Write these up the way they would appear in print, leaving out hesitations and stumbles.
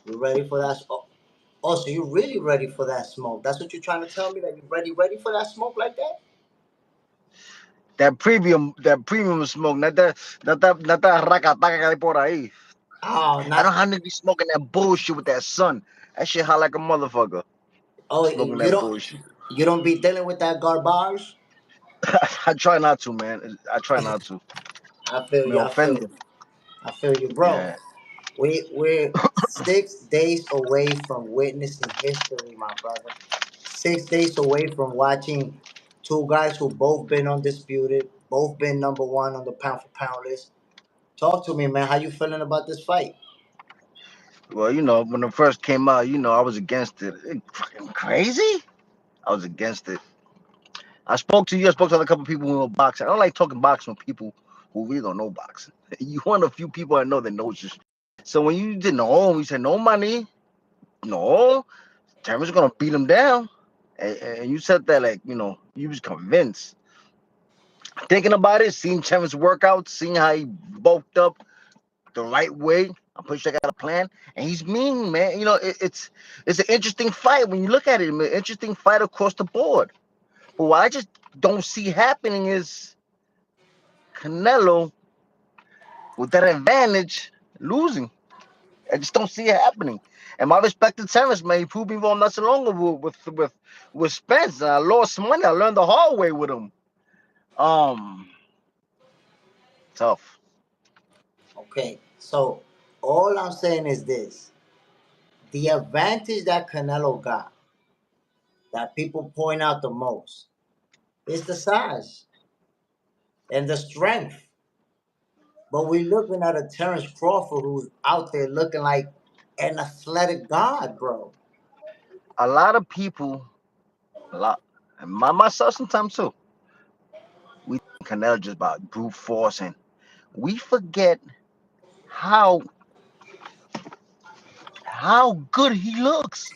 You ready for that? Oh, so you really ready for that smoke? That's what you're trying to tell me, that you ready for that smoke like that? That premium smoke, not that raca que por ahí. Oh, I not. don't have niggas smoking that bullshit with that sun. That shit hot like a motherfucker. Oh, Smoking you that don't. bullshit. You don't be dealing with that garbage. I try not to, man. I try not to. I feel Me you. I feel ofendo. you. I feel you, bro. Yeah. We're 6 days away from witnessing history, my brother. 6 days away from watching two guys who both been undisputed, both been number one on the pound for pound list. Talk to me, man. How you feeling about this fight? Well, when it first came out, I was against it. Fucking crazy. I was against it. I spoke to you. I spoke to other couple people who know boxing. I don't like talking boxing with people who really don't know boxing. You one of the few people I know that knows this. So when you didn't know, you said no money, no, Terrence gonna beat him down, and you said that like you was convinced. Thinking about it, seeing Terrence workouts, seeing how he bulked up the right way. I'm pretty sure I got a plan, and he's mean, man. It's an interesting fight when you look at it. An interesting fight across the board. But what I just don't see happening is Canelo with that advantage losing. I just don't see it happening. And my respect to Terrence, man, he proved me wrong not so long ago with Spence. And I lost money. I learned the hard way with him. Um, Tough. Okay, so all I'm saying is this: the advantage that Canelo got, that people point out the most, is the size and the strength. But we're looking at a Terrence Crawford who's out there looking like an athletic god, bro. A lot of people, a lot, and myself sometimes too, we think Canelo just about brute force, and we forget how good he looks.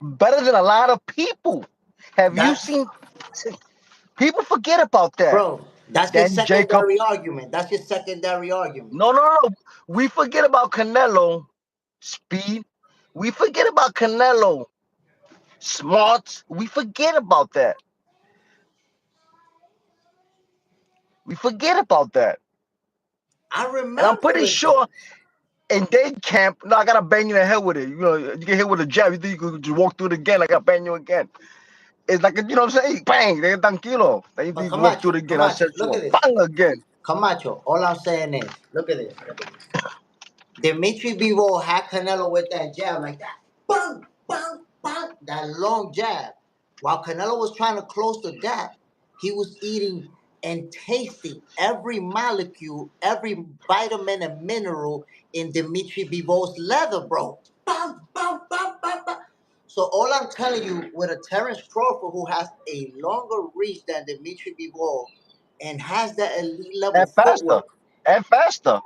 Better than a lot of people. Have you That's seen? People forget about that. bro. That's your Then Jacob. secondary argument. That's your secondary argument. No, no, no. We forget about Canelo speed. We forget about Canelo smarts. We forget about that. We forget about that. I And I'm remember pretty it. sure in their camp, no, I gotta bang you in the head with it. You get hit with a jab. You think you could just walk through it again? I gotta bang you again. It's like, what I'm saying? Bang, they tranquilo. Then you But think you can walk through Camacho, it again. I Camacho, set you look up. at this. Bang again. Camacho, all I'm saying is, look at this. Look at this. Dimitri Bivol had Canelo with that jab like that. Bang, bang, bang. That long jab. While Canelo was trying to close the gap, he was eating and tasting every molecule, every vitamin and mineral in Dimitri Bivol's leather, bro. Bang, bang, bang, bang, bang. So all I'm telling you, with a Terrence Crawford who has a longer reach than Dimitri Bivol and has that elite level And faster. footwork, And faster.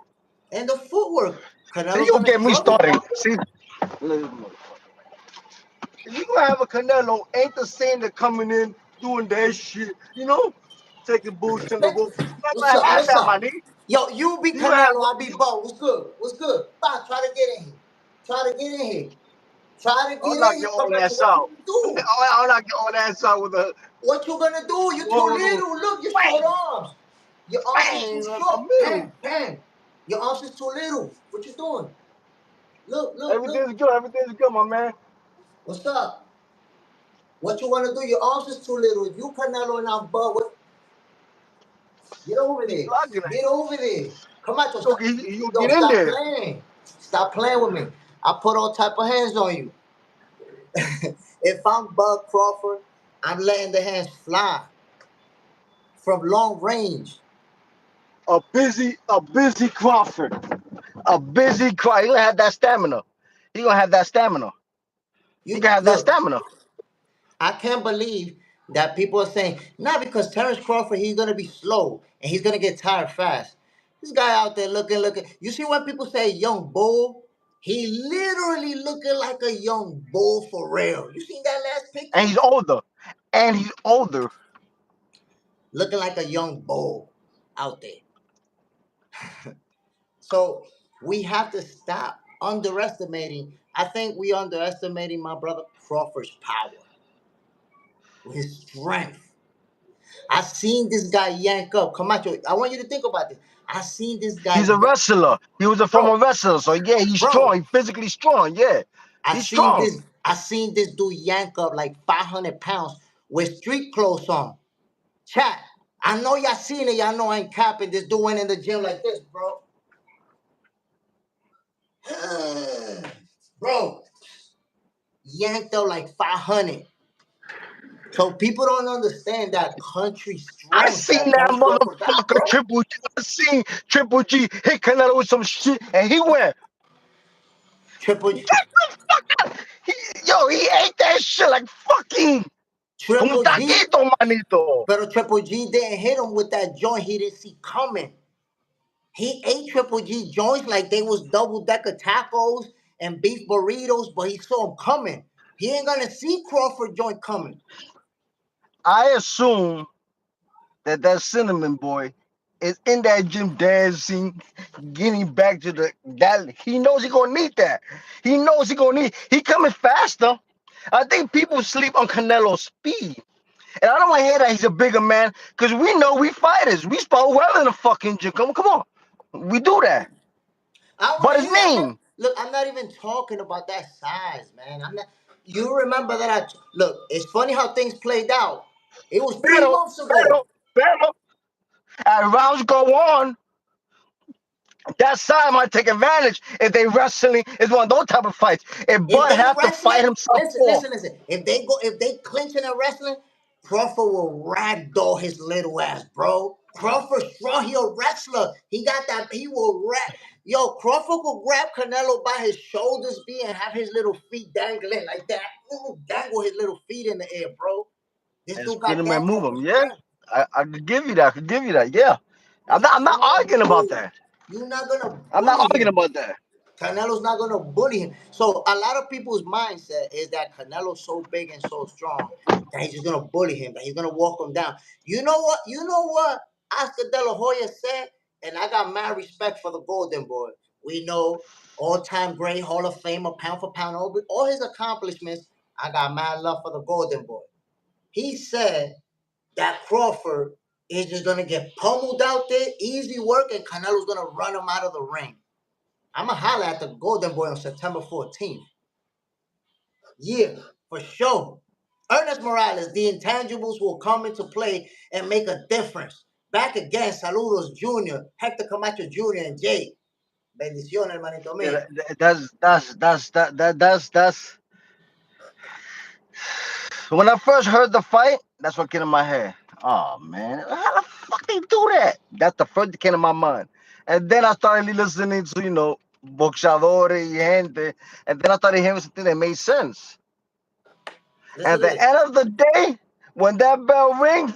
and the footwork, See, Canelo's you gonna get me struggle. started. See, you gonna have a Canelo ain't the same that coming in doing that shit, taking bullshit on the Man, rope. You're not what's gonna up? have What's that, my up? nigga. Yo, you be You gonna have Canelo, I be Bo. What's good? What's good? Bah, try to get in here. Try to get in here. Try to I'll get knock in here, your old Camacho. ass What you out. gonna do? I'll knock your old ass out with a What you gonna do? You're too whoa, little. Look, your short bang, arms. Your arms is too bang, on the short. middle. Bang, bang. Your arms is too little. What you doing? Look, look, look. Everything's good. Everything's good, my man. What's up? What you wanna do? Your arms is too little. If you Canelo and I'm Bud, get over He's there. blocking it. Get over there. Come on, So stop. he gonna Yo, get in stop there. playing. Stop playing with me. I put all type of hands on you. If I'm Bud Crawford, I'm letting the hands fly from long range. A busy Crawford. A busy Crawford. He gonna have that stamina. He gonna have that stamina. He You gonna have that look. stamina. I can't believe that people are saying not because Terrence Crawford he's gonna be slow and he's gonna get tired fast. This guy out there looking. You see when people say young bull, he literally looking like a young bull for real. You seen that last And picture? he's older. And he's older. Looking like a young bull out there. So we have to stop. underestimating. I think we underestimating my brother Crawford's power, his strength. I seen this guy yank up. Camacho, I want you to think about this. I seen this guy, He's a wrestler. He was a bro, former wrestler. So yeah, he's bro. strong. He's physically strong. Yeah, I he's seen strong. this. I seen this dude yank up like 500 pounds with street clothes on. Chat. I know y'all seen it. Y'all know I ain't capping. This dude went in the gym like this, bro. Bro, yanked up like 500. So people don't understand that country I strength seen that that Terence Crawford got, motherfucker bro. Triple G. I seen Triple G hit Canelo with some shit, and he went, Triple "Get the fuck out!" He ate that shit like fucking un Triple G, taquito, manito. but Triple G didn't hit him with that joint he didn't see coming. He ate Triple G joints like they was double decker tacos and beef burritos, but he saw them coming. He ain't gonna see Crawford joint coming. I assume that cinnamon boy is in that gym dancing, getting back to that. He knows he gonna need that. He knows he gonna need. He coming faster. I think people sleep on Canelo's speed. And I don't want to hear that he's a bigger man, because we know we fighters. We spar well in the fucking gym. Come on. We do that. I don't want But to his hear that. name, Look, I'm not even talking about that size, man. I'm not. You remember that? Look. It's funny how things played out. It was 3 months ago. pero, as rounds go on, that side might take advantage if they wrestling. It's one of those type of fights. If If Bud they have to fight wrestling, himself listen, off, listen, listen. If they clinching and wrestling, Crawford will ragdoll his little ass, bro. Crawford strong, he a wrestler. He got that. He will Yo, Crawford will grab Canelo by his shoulders, and have his little feet dangling like that. Dangle his little feet in the air, bro. This and dude spin got him and that move type of him. Yeah, strength. I could give you that. I could give you that. Yeah, I'm not arguing about that. You're not gonna I'm not bully arguing him. about that. Canelo's not gonna bully him. So a lot of people's mindset is that Canelo's so big and so strong that he's just gonna bully him, that he's gonna walk him down. You know what? You know what Oscar De La Hoya said, and I got mad respect for the Golden Boy. We know all-time great Hall of Famer, pound for pound, all his accomplishments. I got mad love for the Golden Boy. He said that Crawford is just gonna get pummeled out there, easy work, and Canelo's gonna run him out of the ring. I'm going to holler at the Golden Boy on September 14th. Yeah, for sure. Ernest Morales, the intangibles will come into play and make a difference. Back again, Saludos Jr., Hector Camacho Jr., and Jay. Bendiciones, hermanito Yeah, mío. that's. When I first heard the fight, that's what came in my head. Oh man, how the fuck they do that? That's the first that came in my mind. And then I started listening to, boxeadores y gente, and then I started hearing something that made sense. Listen At to the this. end of the day, when that bell rings,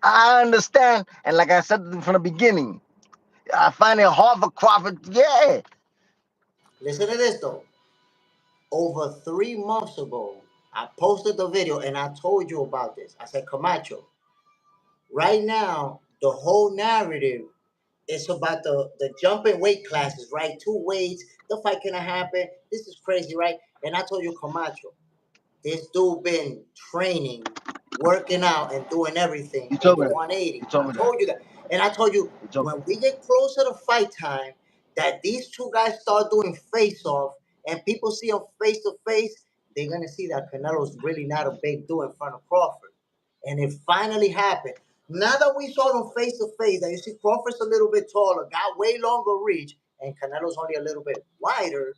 I understand. And like I said from the beginning, I find it hard for Crawford. Yeah, Listen to this, though. Over 3 months ago, I posted the video and I told you about this. I said, Camacho, right now, the whole narrative it's about the jumping weight classes, right? Two weights, the fight cannot happen. This is crazy, right? And I told you, Camacho, this dude been training, working out, and doing everything you in told the me that. 180. You told I me that. told you that. And I told you, You told me when that. we get closer to fight time, that these two guys start doing face-off and people see them face to face, they're gonna see that Canelo's really not a big dude in front of Crawford. And it finally happened. Now that we saw them face to face, that you see Crawford's a little bit taller, got way longer reach, and Canelo's only a little bit wider,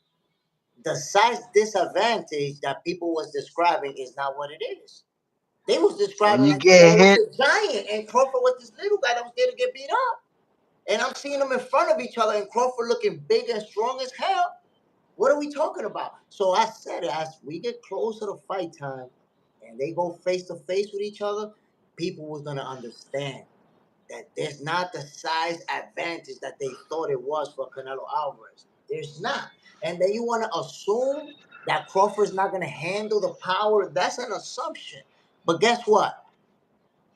the size disadvantage that people was describing is not what it is. They was When describing you like get Canelo was hit, a giant and Crawford was this little guy that was scared to get beat up. And I'm seeing them in front of each other and Crawford looking big and strong as hell. What are we talking about? So I said, as we get closer to fight time and they go face to face with each other, people was gonna understand that there's not the size advantage that they thought it was for Canelo Alvarez. There's not. And then you want to assume that Crawford's not going to handle the power. That's an assumption. But guess what?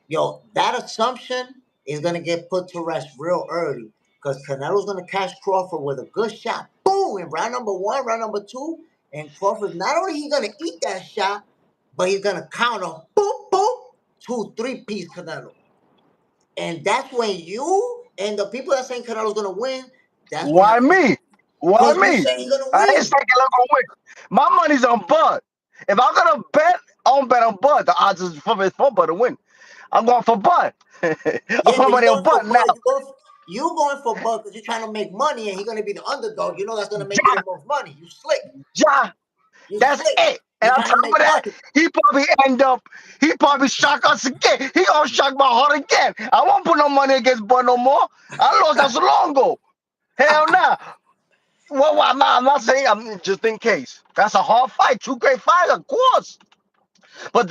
Yo, that assumption is going to get put to rest real early because Canelo's going to catch Crawford with a good shot. Boom! two in round number 1, round number 2, and Crawford not only he's gonna eat that shot, but he's gonna counter boop boop 2-3-piece Canelo. And that's when you and the people that saying Canelo's gonna win, that's when Why me? Why because you me? say he's gonna I ain't win. saying Canelo gonna win. My money's on Bud. If I'm gonna bet, I don't bet on Bud. The odds is for Bud to win. I'm going for Bud. I Yeah, put my but you money on going for Bud now. Bud. You going for Bud because you're trying to make money and he's gonna be the underdog. You know that's gonna make you Ja, the most money. You slick. ja, You that's slick. it. And You're on trying to top make of that, money. he probably shock us again. He gonna shock my heart again. I won't put no money against Bud no more. I lost that so long ago. Hell nah. Well, I'm not saying, I'm just in case. That's a hard fight. 2 great fights, of course. But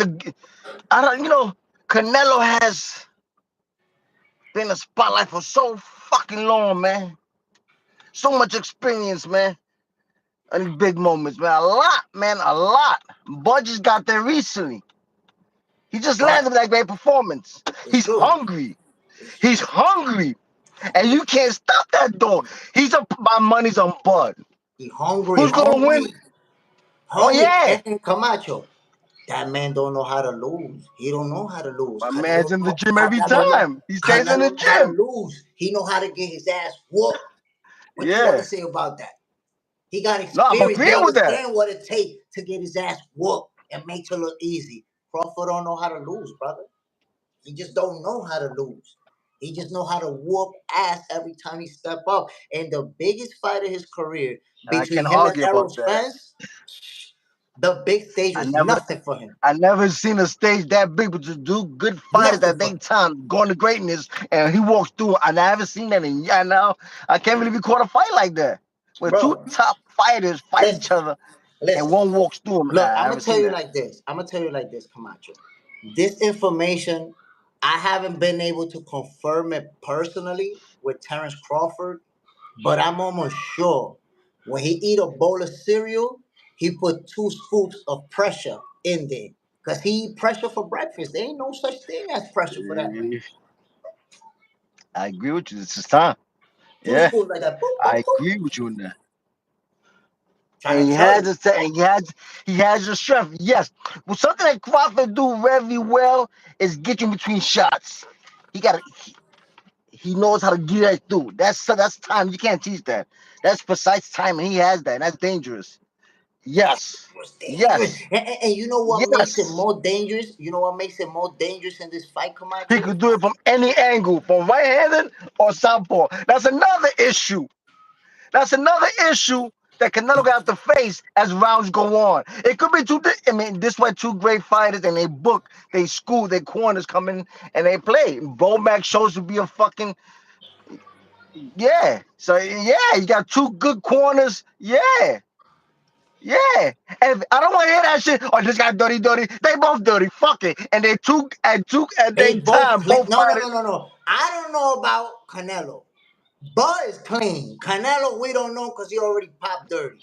Canelo has been in the spotlight for so fucking long, man. So much experience, man. And big moments, man. A lot, man. A lot. Bud just got there recently. He just But landed with that great performance. it's He's true. hungry. It's He's true. hungry. And you can't stop that dog. My money's on Bud. He hungry, Who's gonna win? Oh hungry. yeah. And Camacho. That man don't know how to lose. He don't know how to lose. My man's in the gym every Canelo, time. He stays in the Canelo know how to gym. lose. He know how to get his ass whooped. What you got to Yeah. say about that? He got No, I'm experience. He agreeing with that. understand what it takes to get his ass whooped and make it look easy. Crawford don't know how to lose, brother. He just don't know how to lose. He just know how to whoop ass every time he step up. And the biggest fight of his career And I between can't him and argue Errol about that. Spence, the big stage I was never nothing for him. I never seen a stage that big, but to do good fighters Nothing at for their him. time, going to greatness, and he walks through. And I haven't seen that in yeah now. I can't really be caught a fight like that, where 2 Bro, top fighters fight each listen, other and listen. one walks through them. Nah, Look, I I'm gonna haven't tell seen you that. like this. I'm gonna tell you like this, Camacho. This information, I haven't been able to confirm it personally with Terrence Crawford, but I'm almost sure when he eat a bowl of cereal, he put 2 scoops of pressure in there. Cause he eat pressure for breakfast. There ain't no such thing as pressure for that man. Eh, I agree with you. It's his time. 2 Yeah, scoops like that. Boop, I boop, boop. agree with you on that. And Trying to tell you. he has the strength. Yes. Well, something that Crawford do very well is get you between shots. He got he knows how to get that through. That's time. You can't teach that. That's precise time, and he has that. And that's dangerous. Yes. It was dangerous. Yes. And you know what makes it Yes. more dangerous? You know what makes it more dangerous in this fight, He Camacho? could do it from any angle, from right-handed or southpaw. That's another issue. That's another issue that Canelo got to face as rounds go on. It could be this way 2 great fighters and they book, they school, their corners come in and they play. Bomac shows to be a fucking yeah. So yeah, you got 2 good corners. Yeah. Yeah. And I don't want to hear that shit. Oh, this guy dirty, dirty. They both dirty. Fuck it. And they at They their both time, clean. both No, no, fighters. no, no, no. I don't know about Canelo. Bud is clean. Canelo, we don't know because he already popped dirty.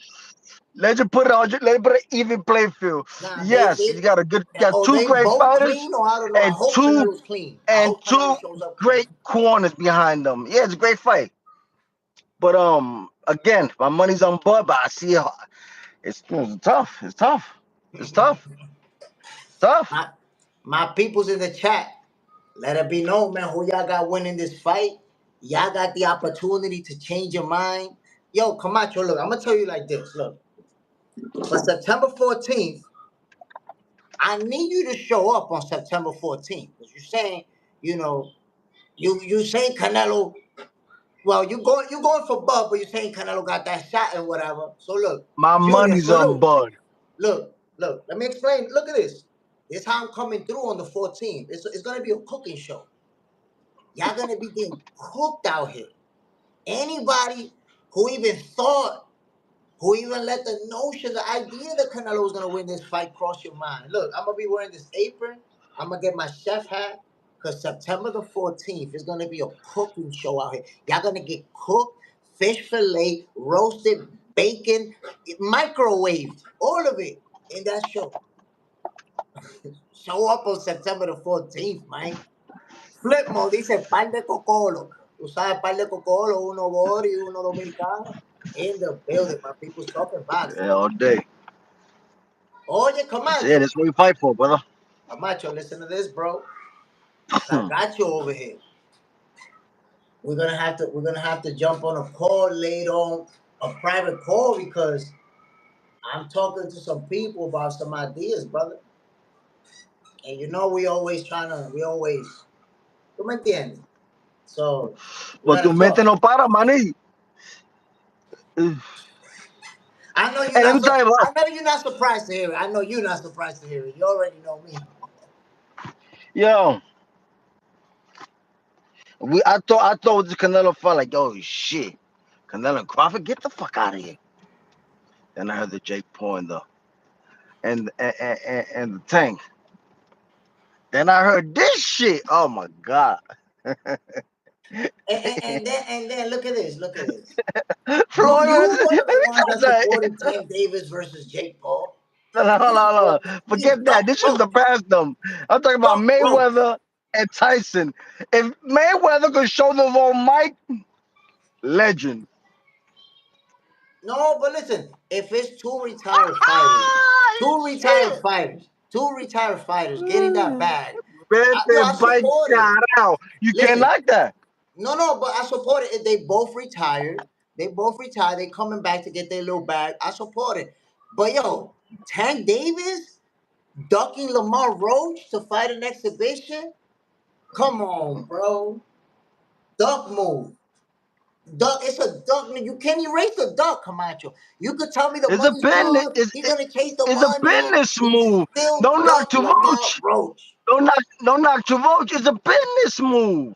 Let's just put it on. Let's put an even play field. Nah, Yes, you got got or 2 they great both fighters clean, or I don't know. I and hope two Canelo's clean. I and hope Canelo 2 shows up clean. great corners behind them. Yeah, it's a great fight. But again, my money's on Bud, but I see it's tough. It's tough. It's tough. Tough. My, my peoples in the chat, let it be known, man, who y'all got winning this fight. Y'all got the opportunity to change your mind. Yo, Camacho, look, I'm going to tell you like this. Look, for September 14th, I need you to show up on September 14th because you're saying, you know, you saying Canelo. Well, you going for Bud, but you're saying Canelo got that shot and whatever. So look, My Junior, money's on salute. Bud. Look. Let me explain. Look at this. This how I'm coming through on the 14th. It's gonna be a cooking show. Y'all gonna be getting cooked out here. Anybody who even thought, who even let the notion, the idea that Canelo was gonna win this fight cross your mind. Look, I'm gonna be wearing this apron. I'm gonna get my chef hat. Cause September the 14th is gonna be a cooking show out here. Y'all gonna get cooked, fish fillet, roasted, bacon, microwaved, all of it in that show. Show up on September the 14th, man. Flip mode dice par de cocolo. Tú sabes, par de cocolo, uno bori, uno dominicano. In the building, my people's talking boxing. Yeah, all day. Oh, yeah, That's it. Camacho. That's what we fight for, brother. Camacho, listen to this, bro. I got you over here. We're gonna have to jump on a call later on, a private call, because I'm talking to some people about some ideas, brother. And we always, ¿tú me entiendes? So we But gotta tu mente talk. no para, maní. And I know you're let not. me tell you what. I know you're not surprised to hear it. I know you're not surprised to hear it. You already know me. Yo, I thought with this Canelo fight, like, yo, shit. Canelo and Crawford, get the fuck out of here. Then I heard the Jake Paul and the Tank. Then I heard this shit. Oh my god. And then look at this. Look at this. You Floyd, you one let of the me ones that tell you. supported Tank Davis versus Jake Paul. Hold on, hold on, hold on. He's Forget that. duck This is roach. the past them. I'm talking about Duck roach. Mayweather and Tyson. If Mayweather could show the little Mike, legend. No, but listen, if it's Shit. two retired fighters getting that bag, Vete I pa'l support it. carajo. You can't Listen, like that. no, but I support it. If they both retired, they coming back to get their little bag. I support it. But yo, Tank Davis ducking Lamar Roach to fight an exhibition? Come on, bro. Duck move. Duck, it's a duck. You can't erase a duck, Camacho. You could tell me the It's a money's business. good. He's gonna chase the It's a money. business He's move. still Don't knock duck to Lamar vote. Roach. Don't knock to vote. It's a business move.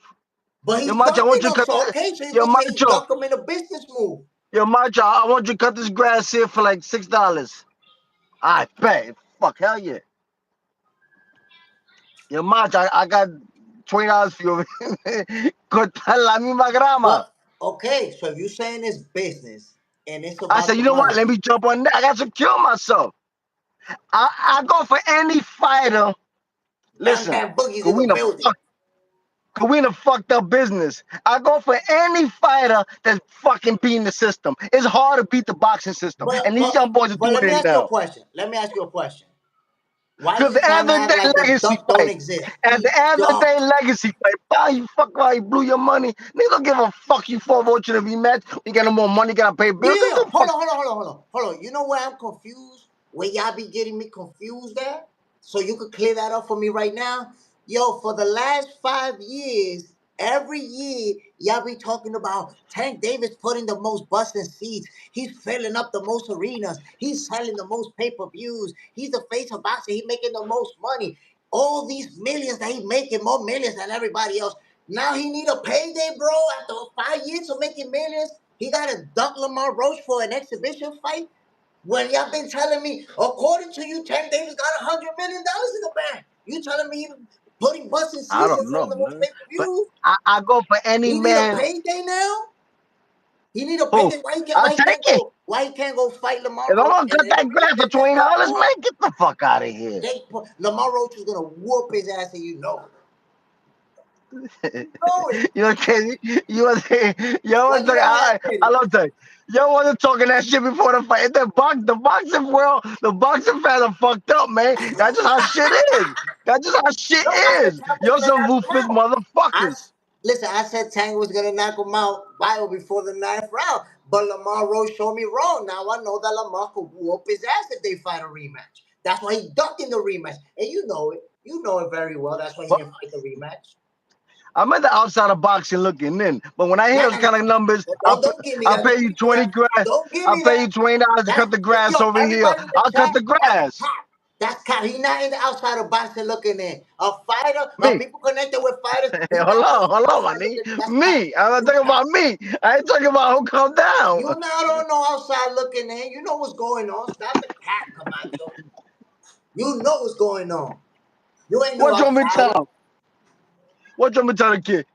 But Yo, he's Macho, I want ducking you to them, cut. so okay, so you Yo, could say he Macho. ducked him in a business move. Yo, Macho, I want you to cut this grass here for like $6. I bet. Fuck, hell yeah. Yo, Macho, I got $20 for you. Corta la misma grama. But okay, so if you're saying it's business and it's I about said, the you know what? money, Let me jump on that. I got to secure myself. I go for any fighter. Bam Listen, Bam Boogie's cause in we the in a building. fuck, cause we in a fucked up business. I go for any fighter that's fucking beating the system. It's hard to beat the boxing system, But and these but young boys are but doing let me it ask you a now. question. Let me ask you a question. Why Cause you the trying end to of the act day, like the legacy duck don't fight. exist? At He the end of the day, ducked. legacy fight. Why you fuck? Why you blew your money? Nigga don't give a fuck. You for watching a rematch. You got no more money. Gotta pay bills. Nigga, Yeah, don't fuck. hold on. You know where I'm confused? Where y'all be getting me confused at? So you could clear that up for me right now? Yo, for the last 5 years, every year, y'all be talking about Tank Davis putting the most busting seats. He's filling up the most arenas. He's selling the most pay-per-views. He's the face of boxing. He's making the most money. All these millions that he's making, more millions than everybody else. Now he need a payday, bro. After 5 years of making millions, he got to duck Lamar Roach for an exhibition fight. When y'all been telling me, according to you, Tank Davis got $100 million in the bank. You telling me he putting busting I seats in don't front know, of the most man. pay per But views? I go for any He need a man. payday now. He need a Who? payday. I'll take it. Why he can't go fight Lamar If I'm Roach gonna cut in a that grass for rematch and duck $20, him? man, get the fuck out of here. Lamar Roach is gonna whoop his ass, and you know it. You know it. You okay? You was you Why was you talking. don't have I it? love that. You wasn't talking that shit before the fight. The boxing world, the boxing fans are fucked up, man. That's just how shit is. That's just how shit No, I said is. Tank was You're gonna some knock him ruthless out. I motherfuckers. listen. I said Tank was gonna knock him out bio before the ninth round, but Lamar Roach showed me wrong. Now I know that Lamar could whoop his ass if they fight a rematch. That's why he ducked in the rematch, and you know it. You know it very well. That's why he But didn't fight the rematch. I'm at the outside of boxing looking in. But when I hear Nah, those nah, nah. kind of numbers, Don't give me I'll that. pay Don't you give me 20 that. grand. Don't give I'll me pay that. you $20 to cut the grass Yo, over here. everybody in the I'll cut chat. the That's grass. cap. That's cap. He not in the outside of boxing looking in. A fighter, Me. people connected with fighters. He not Hold on, outside money. looking in. That's cap. Me. I'm not You talking cap. about me. I ain't talking about who come down. You not on no outside looking in. You know what's going on. Stop the cap, Camacho. You know what's going on. You ain't no What you want me to tell outsider. him? What you want me to tell the kid?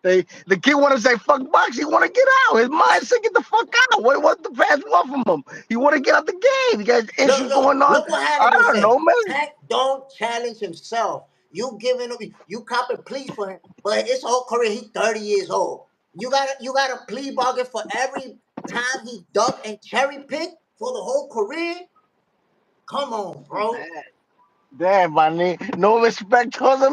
The kid want to say fuck boxing. He want to get out. His mind said get the fuck out. What the fans want from him? He want to get out the game. He got issues going on. Look what I Hannibal don't said. know, man. Tank don't challenge himself. You giving him, you copping pleas for him, but his whole career, he's 30 years old. You got a plea bargain for every time he ducked and cherry picked for the whole career. Come on, bro. Damn, my nigga. No respect towards a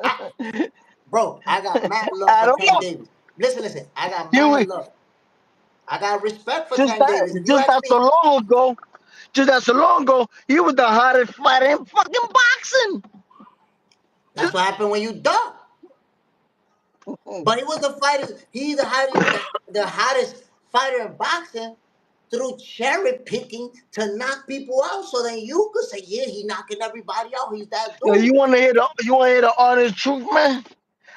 I, man. bro, I got mad love I for don't Tank know. Davis. Listen. I got You mad love. I got respect for just Tank Davis. that If you just ask not so me, long ago. Just not so long ago, he was the hottest fighter in fucking boxing. that's what happened when you duck. But he was the fighter. He's the hottest fighter in boxing through cherry picking to knock people out. So then you could say, yeah, he knocking everybody out. He's that Yo, dude. you wanna hear the honest truth, man?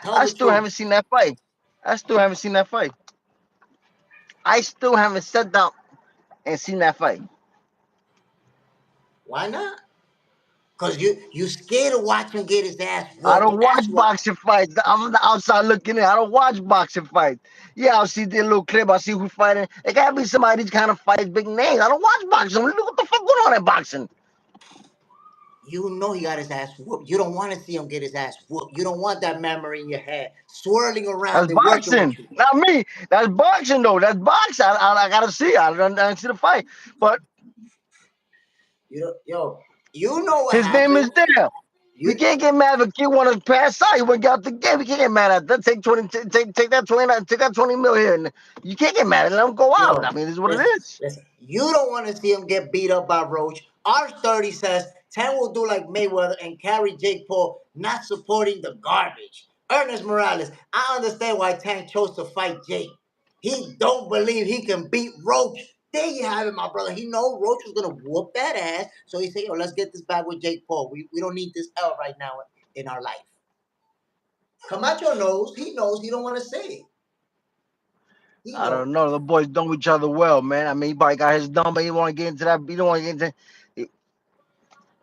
Tell I the still truth. haven't seen that fight. I still haven't seen that fight. I still haven't sat down and seen that fight. Why not? Cause you scared to watch him get his ass I whooped. don't That's watch why. boxing fights. I'm on the outside looking in. I don't watch boxing fights. Yeah, I'll see the little clip. I'll see who's fighting. It gotta be somebody these kind of fights, big names. I don't watch boxing. What the fuck going on in boxing? You know he got his ass whooped. You don't want to see him get his ass whooped. You don't want that memory in your head swirling That's around and working with boxing, you. not me. That's boxing though. That's boxing. I gotta see. I see the fight, but You know what his name is happened. there. We You can't get mad if a kid want to pass out. He went out the game. We can't get mad at that. Take 20. Take that 20. Take that 20 mil here. And you can't get mad and let him go out. Yo, I mean, this is what it listen, is. listen. You don't want to see him get beat up by Roach. R30 says 10 will do like Mayweather and carry Jake Paul, not supporting the garbage. Ernest Morales, I understand why Tank chose to fight Jake. He don't believe he can beat Roach. There you have it, my brother. He know Roach was gonna whoop that ass, so he said, "Yo, let's get this back with Jake Paul. We don't need this L right now in our life." Camacho knows. He knows. He don't want to say it. He I knows. don't know. The boys know each other well, man. I mean, he probably got his number. He want to get into that. He don't want to get into.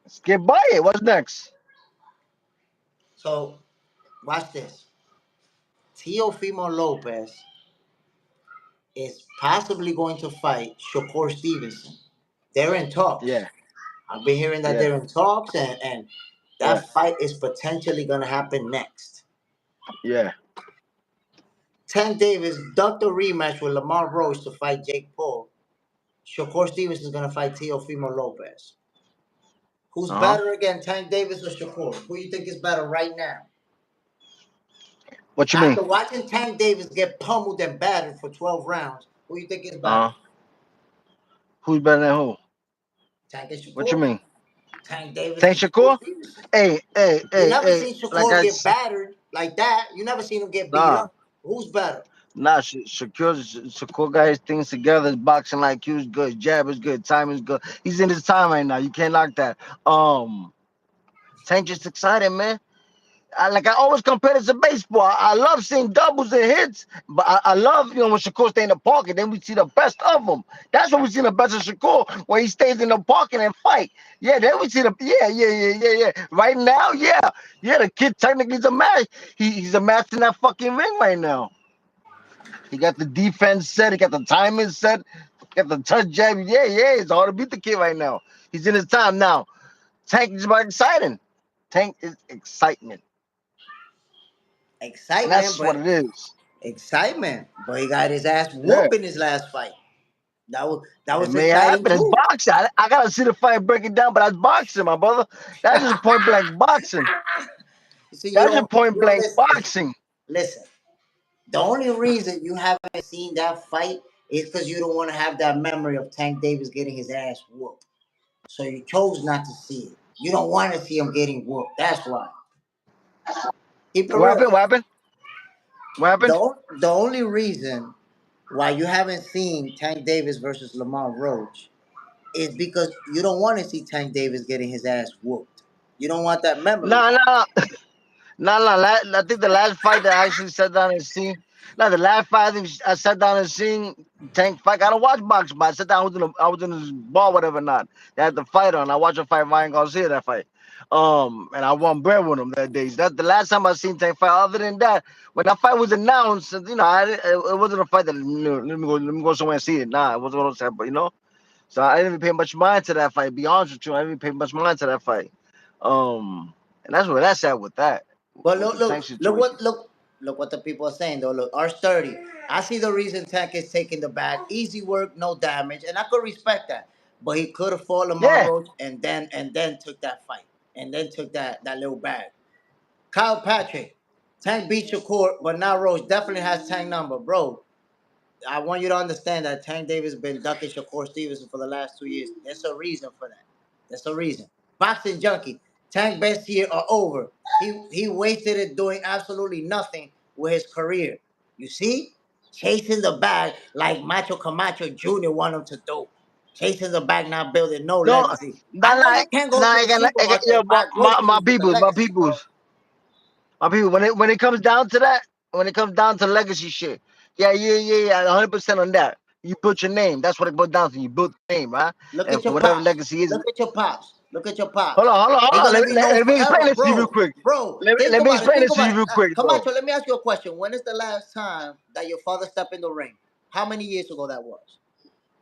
Let's get by it. What's next? So watch this. Teofimo Lopez is possibly going to fight Shakur Stevenson. They're in talks. Yeah, I've been hearing that yeah, they're in talks, and yeah, that fight is potentially going to happen next. yeah. Tank Davis ducked a rematch with Lamar Roach to fight Jake Paul. Shakur Stevenson is going to fight Teofimo Lopez. Who's Uh huh. better again, Tank Davis or Shakur? Who you think is better right now? What you mean? After watching Tank Davis get pummeled and battered for 12 rounds, who you think is better? Uh huh. Who's better than who? Tank and What you Shakur? mean? Tank Davis Tank and Shakur Shakur? Stevenson. You Hey, never hey. seen Like Shakur I get said, battered like that. You never seen him get beat nah, up. Who's better? nah. Shakur got his things together. His boxing IQ is good. His jab is good. Time is good. He's in his time right now. You can't knock that. Tank just excited, man. I always compare it to baseball. I love seeing doubles and hits, but I love when Shakur stay in the pocket. Then we see the best of him. That's when we see the best of Shakur when he stays in the pocket and fight. Yeah, then we see the yeah. Right now, yeah. The kid technically is a match. He's a match in that fucking ring right now. He got the defense set. He got the timing set. Got the touch jab. Yeah. It's hard to beat the kid right now. He's in his time now. Tank is about exciting. Tank is excitement. And Excitement, that's what but it is. he got his ass Yeah, whooped in his last fight. That it was may exciting happen. It's too. boxing. I gotta see the fight break it down, but that's boxing, my brother. That's just point blank boxing. You see, That's just point you don't blank listen. boxing. Listen. The only reason you haven't seen that fight is because you don't want to have that memory of Tank Davis getting his ass whooped. So you chose not to see it. You don't want to see him getting whooped. That's why. Keep it What real. happened? What happened? What happened? The only reason why you haven't seen Tank Davis versus Lamar Roach is because you don't want to see Tank Davis getting his ass whooped. You don't want that memory Nah, back. nah, I think the last fight that I actually sat down and seen. No, the last fight I think I sat down and seen Tank fight. I don't watch boxing, but I sat down. I was in this bar, whatever. Not they had the fight on. I watched a fight Ryan Garcia that fight. And I won bread with him that day. That's the last time I seen Tank fight. Other than that, when that fight was announced, it wasn't a fight that let me go somewhere and see it. Nah, it wasn't what I but so I didn't even pay much mind to that fight. Be honest with you, I didn't even pay much mind to that fight. And that's where that's at with that, But with the look, tank look, look situation. what look. Look what the people are saying though. Look, R30. I see the reason Tank is taking the bag. Easy work, no damage, and I could respect that. But he could have fought Lamar Yeah. Roach and then took that fight and then took that little bag. Kyle Patrick, Tank beat Shakur, but now Roach definitely has Tank number, bro. I want you to understand that Tank Davis been ducking Shakur Stevenson for the last 2 years. There's a reason for that. There's a reason. Boxing junkie. Tank best year are over. He wasted it doing absolutely nothing with his career. You see? Chasing the bag like Macho Camacho Jr. want him to do. Chasing the bag, not building no No, legacy. I not know you like, can't go not to the like, supermarket yo, and buy my groceries with the peoples, my legacy, bro. peoples, my people. When it comes down to that, when it comes down to legacy shit, yeah, 100% on that. You built your name. That's what it goes down to. You built the name, right? Look And at for your whatever pops. legacy is, Look at your pops. Look at your hold pops. on, hold on, hold They're on. gonna be known Let me explain forever, this to you real bro. quick. Bro, Let, think let me about it. explain Think this to about you it. real quick, though. Camacho, let me ask you a question. When is the last time that your father stepped in the ring? How many years ago that was?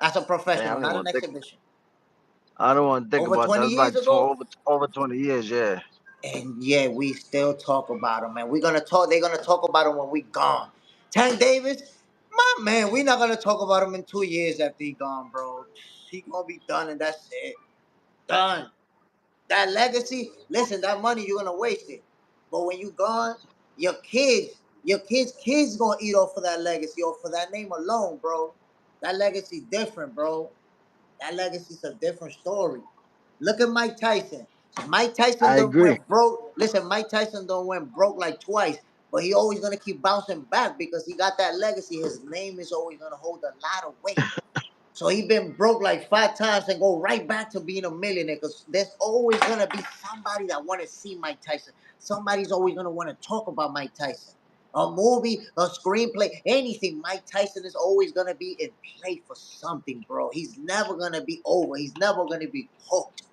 As a Damn, professional, not an exhibition. I don't want to think Over about that. 20 It's years like ago? over 20 years, yeah. And yeah, we still talk about him, man. We're gonna talk. They're gonna talk about him when we gone. Tank Davis, my man. We're not gonna talk about him in 2 years after he gone, bro. He gonna be done, and that's it. Done. That legacy, listen, that money you're gonna waste it. But when you gone, your kids gonna eat off of that legacy, off for that name alone, bro. That legacy different, bro. That legacy's a different story. Look at Mike Tyson. Mike Tyson I done agree. went broke. Listen, Mike Tyson done went broke like twice, but he always gonna keep bouncing back because he got that legacy. His name is always gonna hold a lot of weight. So he been broke like 5 times and go right back to being a millionaire because there's always gonna be somebody that want to see Mike Tyson. Somebody's always gonna want to talk about Mike Tyson. A movie, a screenplay, anything. Mike Tyson is always gonna be in play for something, bro. He's never gonna be over. He's never gonna be hooked.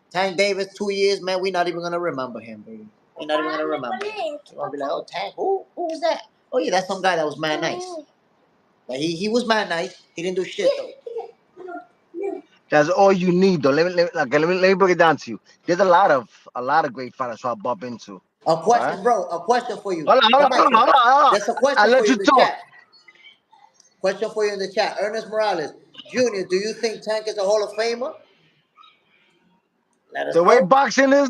Tank Davis, 2 years, man. We're not even gonna remember him, baby. We're not even gonna remember him. We're gonna be like, oh, Tank, who was that? Oh yeah, that's some guy that was mad nice. But he was mad nice. He didn't do shit though. That's all you need, though. Let me break it down to you. There's a lot of great fighters who I bump into, A right? question, bro. A question for you. Hold on, hold on, hold on, Camacho. hold on, hold on. There's a I question for let you you in the talk. chat. Question for you in the chat. Ernest Morales Jr., do you think Tank is a Hall of Famer? Let us The way know. boxing is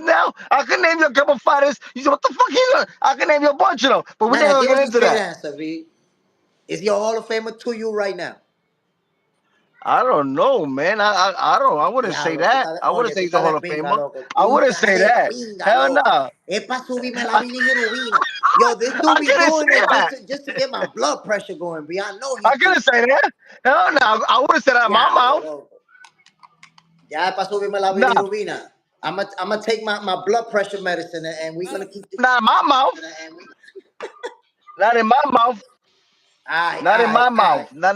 now, I can name you a couple fighters. You say, what the fuck he doing? I can name you a bunch of them, but we're Nah, not nah, gonna give get us a into straight that. answer, V. Is he a Hall of Famer to you right now? I don't know, man. I don't. I wouldn't say Diablo, tú that. estás I wouldn't oye, say tú he's a estás de Hall of pinga, Famer. loco. I Tú wouldn't estás say de that. pinga, Hell loco. no. Es para subirme la I, bilirubina. Yo, this dude I be couldn't say doing it that. just to get my blood pressure going, B. I know he I do. couldn't say that. Hell no. I wouldn't say that in my Diablo, mouth. loco. Ya es para subirme la Nah, bilirubina. I'm gonna take my blood pressure medicine and we're gonna keep this. not in my mouth. Not in my mouth. Aye, Not in aye, my aye. mouth. No.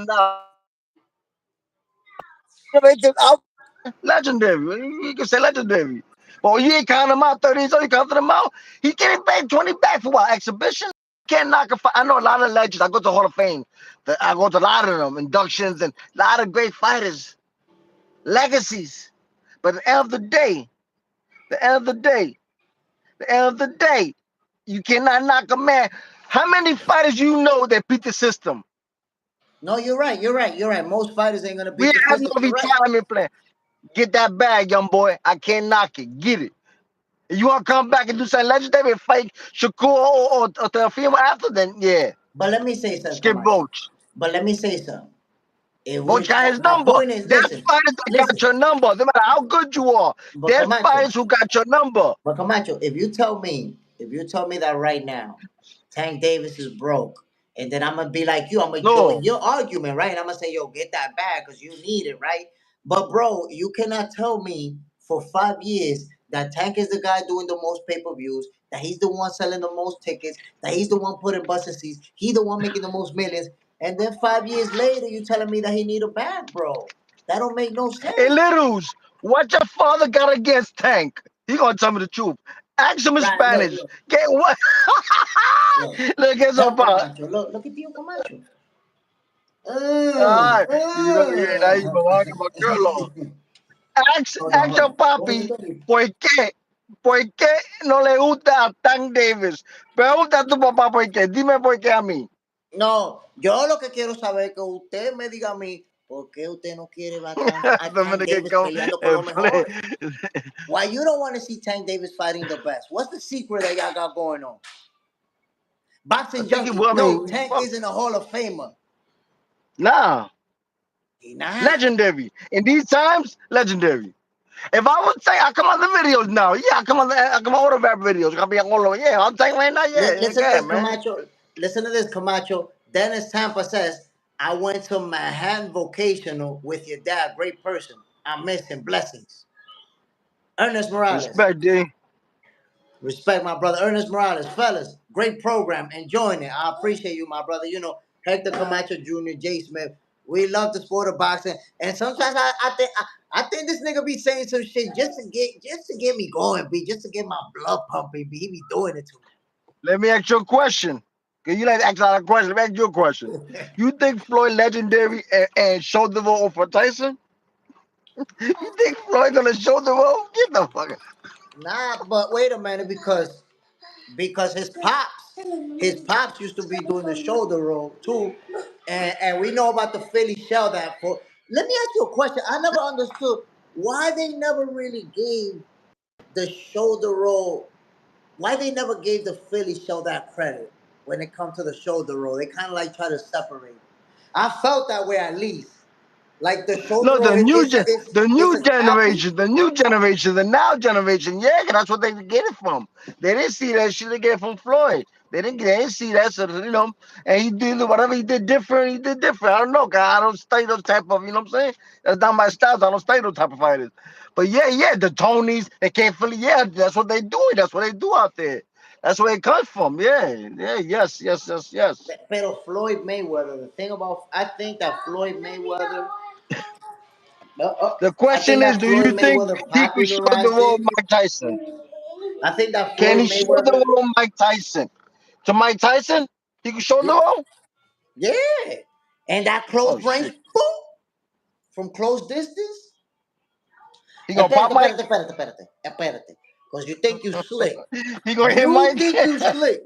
Legendary. You can say legendary. But you ain't counting him out 30 so you counting him out. He getting paid 20 back for what? Exhibition? Can't knock a fight. I know a lot of legends. I go to Hall of Fame. I go to a lot of them, inductions and a lot of great fighters, legacies. But at the end of the day, the end of the day, the end of the day, you cannot knock a man. How many fighters you know that beat the system? No, you're right. You're right. You're right. Most fighters ain't gonna We beat the have system. no You're right. retirement plan. Get that bag, young boy. I can't knock it. Get it. You want to come back and do something legendary and fight Shakur or Teofimo after? Then yeah, But let me say something, skip Camacho. Roach. But let me say something. If we Roach got his my number. point is, There's listen, fighters that got listen. your number. No matter how good you are, But there's Camacho, fighters who got your number. if you tell me that right now, Tank Davis is broke, and then I'm gonna be like you, I'm gonna No, join your argument, right? And I'm gonna say, yo, get that bag because you need it, right? But bro, you cannot tell me for 5 years that Tank is the guy doing the most pay-per-views, that he's the one selling the most tickets, that he's the one putting buses seats, he the one making the most millions, and then 5 years later you telling me that he need a bag, bro. That don't make no hey, sense. Littles, what your father got against Tank? He gonna tell me the truth. Ask him in Right, look, Spanish. look, Get what? look. Look, it's Tell about. Camacho. Look at Tio Camacho. Ay, y no, y ahí me Mm. va a quemar. Ask, Hold on, ask hold your on. What was papi, it? ¿por qué? ¿Por qué no le gusta a Tank Davis? Pregunta a tu papá por qué. Dime por qué a mí. No, yo lo que quiero saber es que usted me diga a mí por qué usted no quiere ver a Tank Dominican Davis come peleando con los and play. mejores. Why you don't want to see Tank Davis fighting the best? What's the secret that y'all got going on? I Boxing think it junkie. will. I No, mean, Tank fuck. isn't a Hall of Famer. Nah, He not. legendary. In these times, legendary. If I would say, I come on the videos now. Yeah, I come on all the rap videos. I'll be on all of yeah. I'm saying right now, yeah, Listen to yeah, this, man. Camacho. Listen to this, Camacho. Dennis Tampa says, I went to Manhattan Vocational with your dad. Great person. I miss him. Blessings. Ernest Morales. Respect, D. Respect, my brother. Ernest Morales. Fellas, great program. Enjoying it. I appreciate you, my brother. You know, Hector Camacho Jr., JSmiff. We love the sport of boxing. And sometimes I think this nigga be saying some shit just to get me going, B. Just to get my blood pumping, B. He be doing it to Let me ask you a question. Cause you like to ask a lot of questions. Let me ask you a question. me. You think Floyd legendary and show the vote for Tyson? You think Floyd gonna show the vote? Get the fuck out. Nah, but wait a minute, because his pops used to be doing the shoulder roll too, and we know about the Philly shell that for. Let me ask you a question. I never understood why they never really gave the shoulder roll. Why they never gave the Philly shell that credit when it comes to the shoulder roll? They kind of like try to separate. I felt that way at least. Like the shoulder No, roll the is new an athlete. generation, the new generation, the now generation. Yeah, 'cause that's what they get it from. They didn't see that shit. They get it from Floyd. They didn't see that. So you know, and he did whatever he did different. He did different. I don't know. 'Cause I don't study those type of. You know what I'm saying? That's not my style. So I don't study those type of fighters. But yeah, the Tonys, they can't Philly. Yeah, that's what they do. That's what they do out there. That's where it comes from. Yeah, yes. Pero Floyd Mayweather, the thing about I think that Floyd Mayweather, The I think question is, that do you Floyd think Mayweather he could show the popularized world it. Mike Tyson? I think that Can Floyd he show the Mayweather, world Mike Tyson? To Mike Tyson, he can show the world. yeah, and that Oh close range, shit, boom, from close distance. he gonna pop Mike. Espérate. Because you think you slick. He gonna hit You Mike. think you slick.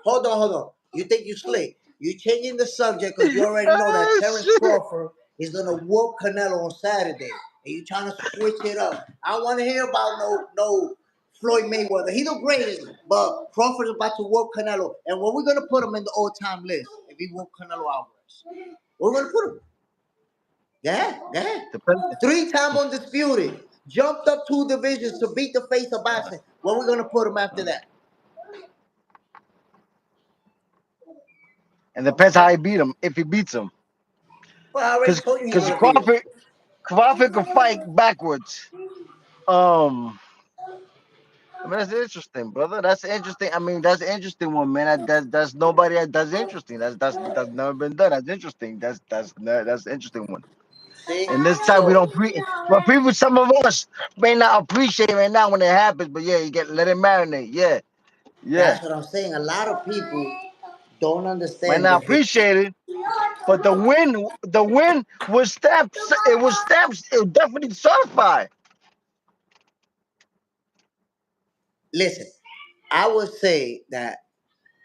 Hold on. You think you slick. You changing the subject because you already know that Oh Terrence shit. Crawford is going to whoop Canelo on Saturday. And you trying to switch it up. I don't want to hear about no Floyd Mayweather. He's the greatest, but Crawford is about to whoop Canelo. And when we're going to put him in the all-time list, if he whoop Canelo Alvarez, we're going to put him. Yeah. Depend- 3-time undisputed. Jumped up 2 divisions to beat the face of boxing. Where we gonna put him after that? and depends how he beat him. If he beats him, Well, I already because told you he's because gonna beat him. Crawford can fight backwards. Um, I mean that's interesting, brother. That's interesting. I mean that's an interesting one, man. That's nobody that's interesting. That's never been done. That's interesting. That's an interesting one. See? And this time we So don't well people some of us may not appreciate it right now when it happens, but yeah, you get let it marinate. Yeah. that's what I'm saying. A lot of people don't Might understand not appreciate it, but the win was steps. It was steps. It was definitely certified. listen, I would say that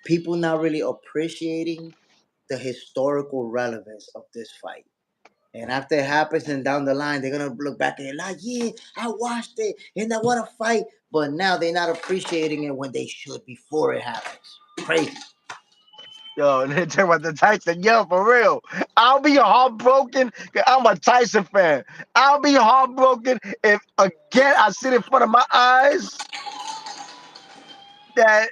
people not really appreciating the historical relevance of this fight. And after it happens and down the line, they're gonna look back and like, yeah, I watched it, and that what a fight. But now they're not appreciating it when they should before it happens. Crazy. Yo, and then talk about the Tyson. Yo, for real. I'll be heartbroken. 'Cause I'm a Tyson fan. I'll be heartbroken if again I sit in front of my eyes that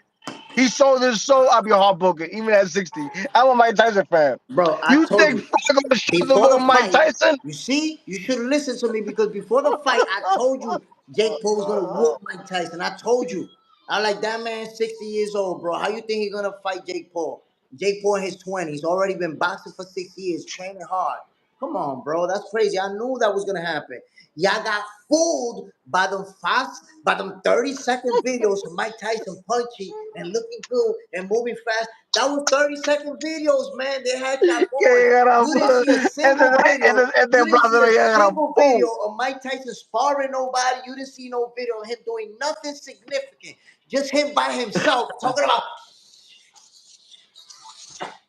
he sold his soul. I'll be heartbroken, even at 60. I'm a Mike Tyson fan. Bro, I You told think you Floyd gonna show the before the world Mike fight. Tyson? You see, you should listen to me because before the fight, I told you Jake Paul was gonna whoop Mike Tyson. I told you. I like that man, 60 years old, bro. How you think he's gonna fight Jake Paul? Jake Paul in his 20s, already been boxing for 6 years, training hard. Come on, bro. That's crazy. I knew that was gonna happen. Y'all got fooled by them fast, by them 30-second videos of Mike Tyson punching and looking good and moving fast. That was 30-second videos, man. They had y'all Que going. llegaran, You didn't see a single video. este You didn't see plazo no a llegaran, single ¡pum! video of Mike Tyson sparring nobody. You didn't see no video of him doing nothing significant. Just him by himself talking about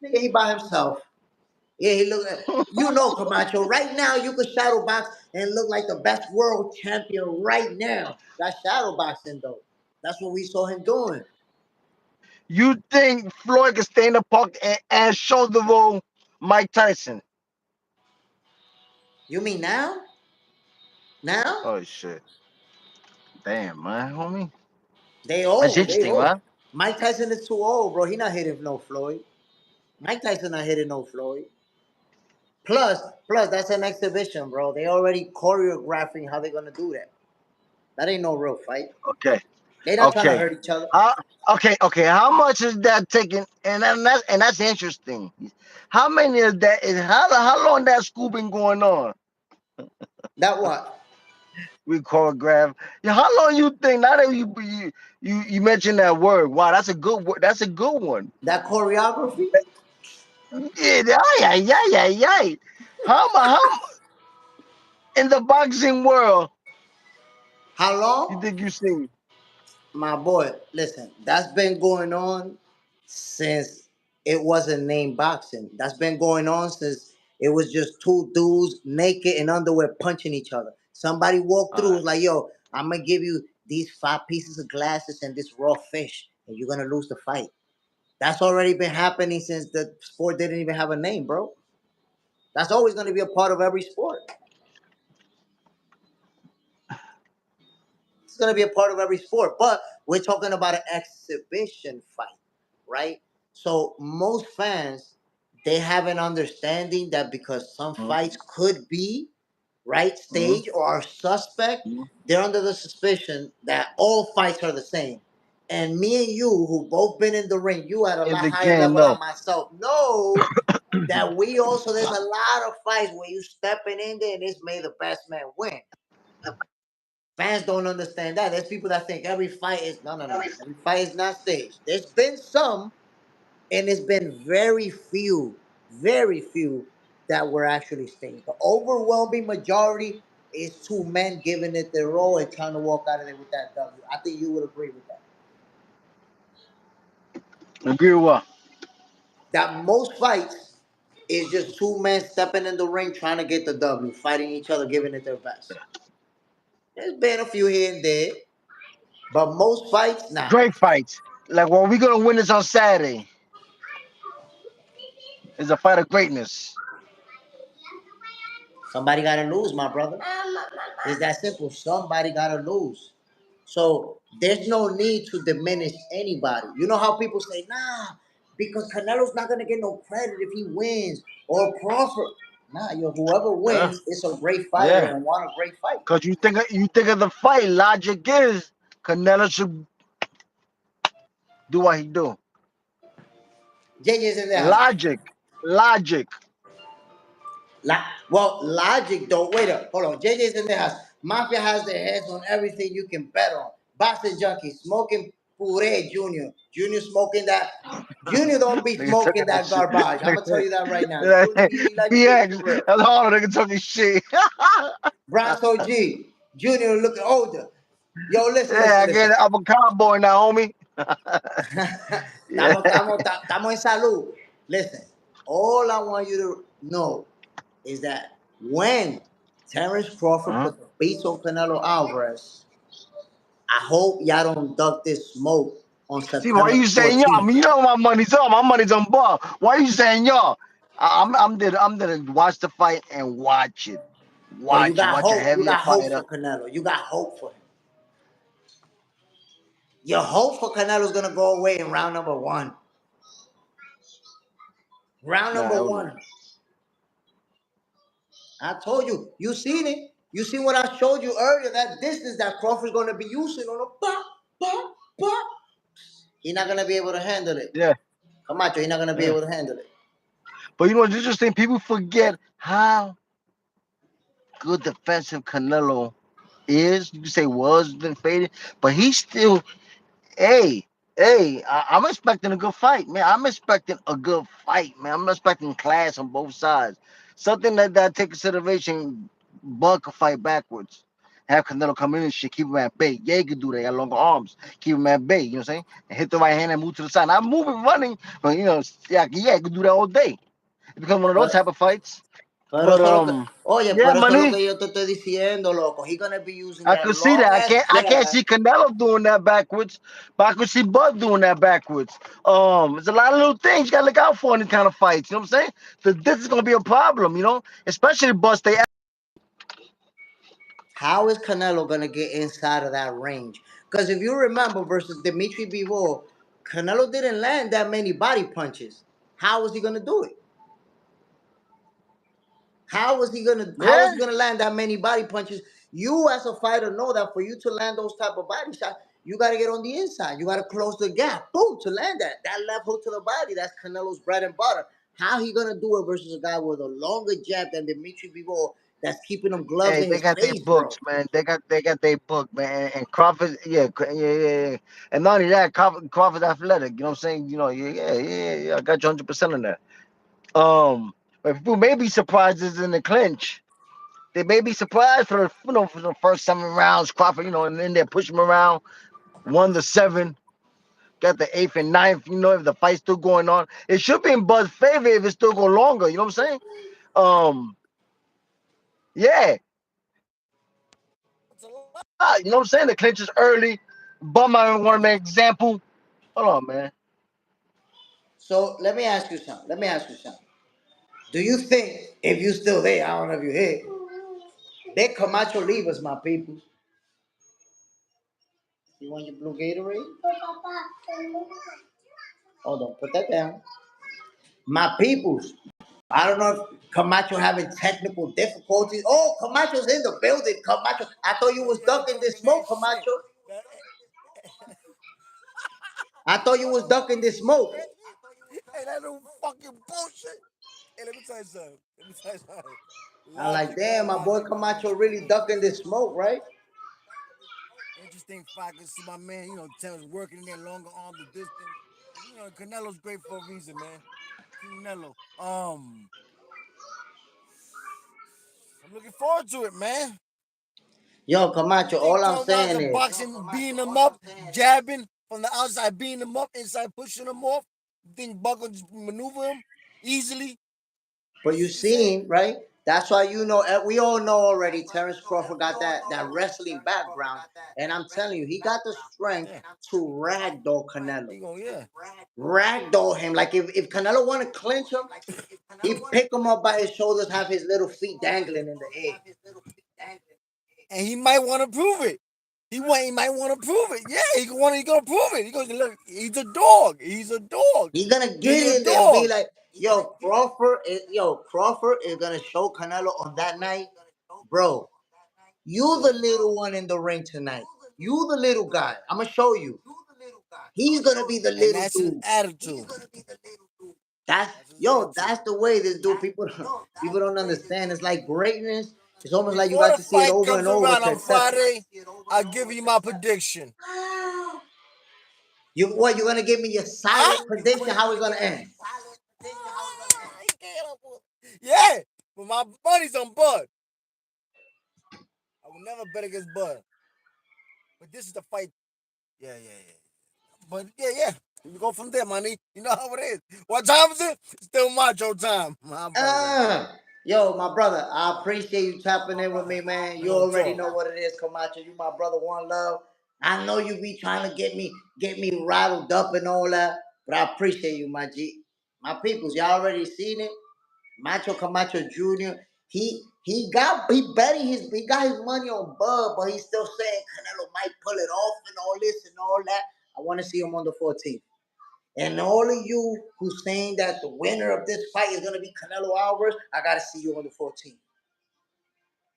nigga, he by himself. Yeah, he look. You know, Camacho. Right now, you could shadow box and look like the best world champion right now. That's shadow boxing, though. That's what we saw him doing. You think Floyd can stay in the park and show the role Mike Tyson? You mean now? Now? Oh shit! Damn, man, homie. They That's old. They interesting, old. man. Mike Tyson is too old, bro. He not hitting no Floyd. Mike Tyson not hitting no Floyd. Plus, that's an exhibition, bro. They already choreographing how they gonna do that. That ain't no real fight. Okay, They not trying to okay. hurt each other. Okay. How much is that taking? And that's interesting. How many of that is how long that school been going on? That what? We choreograph. Yeah, how long you think? Now that you mentioned that word, wow, that's a good word. That's a good one. That choreography? Yeah, yeah. How in the boxing world How you long? think you seen? My boy, listen, that's been going on since it wasn't named boxing. That's been going on since it was just two dudes naked in underwear punching each other. Somebody walked All through, right. was like, yo, I'm gonna give you these 5 pieces of glasses and this raw fish, and you're gonna lose the fight. That's already been happening since the sport didn't even have a name, bro. That's always gonna be a part of every sport. It's going to be a part of every sport, but we're talking about an exhibition fight, right? So most fans, they have an understanding that because some Mhm, fights could be right mhm, stage or are suspect, mhm. they're under the suspicion that all fights are the same. And me and you, who both been in the ring, you at a In lot the higher game, level than no. myself, know that we also there's a lot of fights where you stepping in there and it's made the best man win. Fans don't understand that. There's people that think every fight is no. Every fight is not staged. There's been some, and it's been very few that were actually staged. The overwhelming majority is two men giving it their all and trying to walk out of there with that W. I think you would agree with that. Agree with what? That most fights is just two men stepping in the ring trying to get the W, fighting each other, giving it their best. There's been a few here and there, but most fights, nah. Great fights. Like, well, we gonna win this on Saturday. It's a fight of greatness. Somebody gotta lose, my brother. It's that simple. Somebody gotta lose. So there's no need to diminish anybody. You know how people say, nah, because Canelo's not gonna get no credit if he wins, or Crawford. Nah, yo, whoever Yeah, wins is a great fighter yeah. and want a great fight. Cause you think of the fight. Logic is Canelo should do what he do. JJ's in the house. Logic, logic. Well, logic though. Wait up, hold on. JJ's in the house. Mafia has their heads on everything you can bet on. Boxing junkie, smoking puree, Junior. Junior smoking that. Junior don't be Nigga smoking talking that that shit. garbage. I'm gonna tell you that right now. Junior, he likes to be BX. for real. That's all the nigga talking shit. Bronzo G, Junior looking older. Yo, Yeah, I get it. listen. I'm a cowboy now, homie. Yeah. Estamos en salud. Listen, all I want you to know is that when Terrence Crawford Uh-huh. put the beats on Canelo Alvarez, I hope y'all don't duck this smoke on See, why September you the saying y'all? I 14th. mean, you know my money's on. My money's on ball. Why you saying y'all? I'm gonna watch the fight and watch it. But you Watch it. got Watch a hope. You heavier got hope fighter. for Canelo. You got hope for him. Your hope for Canelo's gonna go away in round number one. Round Nah, number hell no. one. I told you. You seen it. You seen what I showed you earlier. That distance that Crawford's gonna be using on a pop, pop, pop. He's not gonna be able to handle it. Yeah, Camacho, he's not gonna be yeah. able to handle it. But you know what's interesting? People forget how good defensive Canelo is. You can say was been faded, but he's still. Hey, I'm expecting a good fight, man. I'm expecting a good fight, man. I'm expecting class on both sides. Something that take consideration. Bud could fight backwards. Have Canelo come in and shit, keep him at bay. Yeah, he could do that. He got longer arms, keep him at bay. You know what I'm saying? And hit the right hand and move to the side. Not moving, running, but yeah, he could do that all day. It becomes one of those type of fights. Pero But eso es lo que, oye, yeah, pero eso es lo money. que yo te estoy diciendo, loco. He gonna be using I that could see that. long ass I can't jab. see Canelo doing that backwards, but I could see Bud doing that backwards. There's a lot of little things you gotta look out for in these kind of fights. You know what I'm saying? This is gonna be a problem, especially Bud stay. How is Canelo gonna get inside of that range? Because if you remember versus Dimitri Bivol, Canelo didn't land that many body punches. How was he gonna do it? How was he gonna how Yeah. was he gonna land that many body punches? You as a fighter know that for you to land those type of body shots, you gotta get on the inside. You gotta close the gap. Boom, to land that left hook to the body. That's Canelo's bread and butter. How he gonna do it versus a guy with a longer jab than Dimitri Bivol that's keeping them gloves Hey, in they his got their face, bro? books, man. They got their book, man. And Crawford, yeah. And not only that, Crawford's athletic. You know what I'm saying? Yeah. I got you 100% on that. But people may be surprised is in the clinch. They may be surprised for the first 7 rounds. Crawford, and then they push him around, 1-7, got the 8th and 9th. If the fight's still going on, it should be in Bud's favor if it still go longer. You know what I'm saying? Yeah, it's a lot. You know what I'm saying? The clinch is early. Bum, I want to make example. Hold on, man. So let me ask you something. Do you think if you still there, I don't know if you're here, let Camacho leave us, my people? You want your blue Gatorade? Hold on, put that down. My peoples. I don't know if Camacho having technical difficulties. Oh, Camacho's in the building. Camacho, I thought you was ducking this smoke, Camacho. I thought you was ducking this smoke. Hey, that no fucking bullshit. Hey, let me tell you something. I'm like, Logic damn, on my boy logic, my Camacho man. really ducking this smoke, right? Interesting fact. I see my man, Terrence working in there longer on the distance. Canelo's great for a reason, man. Canelo. I'm looking forward to it, man. Yo, You Camacho, think all I'm 12 rounds saying of is, boxing, beating them up, jabbing from the outside, beating them up, inside pushing them off? You think Buck will just maneuver him easily? but you You saying? seen, right? That's why we all know already Terrence Crawford got that wrestling background. And I'm telling you, he got the strength Yeah. to ragdoll Canelo. He going, yeah. Ragdoll him. Like if Canelo want to clinch him, he pick him up by his shoulders, have his little feet dangling in the air. And he might want to prove it. He might want to prove it. Yeah, he gonna prove it. He goes, look, he's a dog. He's a dog. He's gonna get He's a in there and be dog. like, Crawford is gonna show Canelo on that night, bro. You the little one in the ring tonight. You the little guy. I'm gonna show you. He's gonna be the And little that's his dude. attitude. That's his attitude. That's the way this dude. People don't understand. It's like greatness. It's almost like you Before got the to see it fight over and comes over around to on accept it. Friday, I'll give you my prediction. You're gonna give me your Huh? silent prediction how it's gonna end? Yeah, but my money's on Bud. I will never bet against Bud. But this is the fight. Yeah. But yeah. We go from there, money. You know how it is. What time is it? Still macho time, my brother. Uh, Yo, my brother, I appreciate you tapping in with me, man. You Real already talk. know what it is, Camacho. You my brother, one love. I know you be trying to get me rattled up and all that, but I appreciate you, my G. My peoples, y'all already seen it. Macho Camacho Jr. He got his money on Bud, but he's still saying Canelo might pull it off and all this and all that. I want to see him on the 14th. And all of you who's saying that the winner of this fight is gonna be Canelo Alvarez, I gotta see you on the 14th.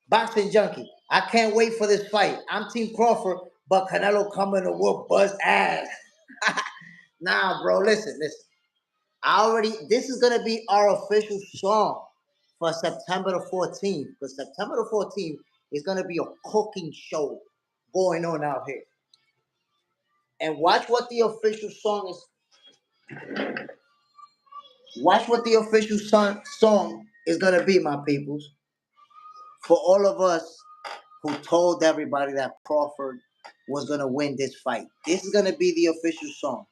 Boxing junkie, I can't wait for this fight. I'm Team Crawford, but Canelo coming to whoop Buzz ass. Nah, bro, listen. This is gonna be our official song for September the 14th. Because September the 14th is going to be a cooking show going on out here. And watch what the official song is. Watch what the official song is going to be, my peoples. For all of us who told everybody that Crawford was going to win this fight. This is going to be the official song.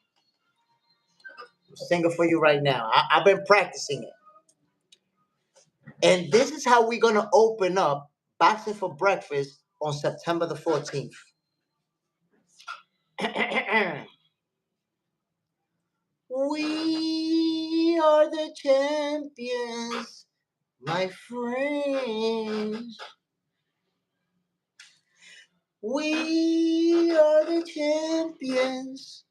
I'm singing for you right now. I've been practicing it. And this is how we're going to open up Boxing for Breakfast on September the 14th. We are the champions, my friends. We are the champions.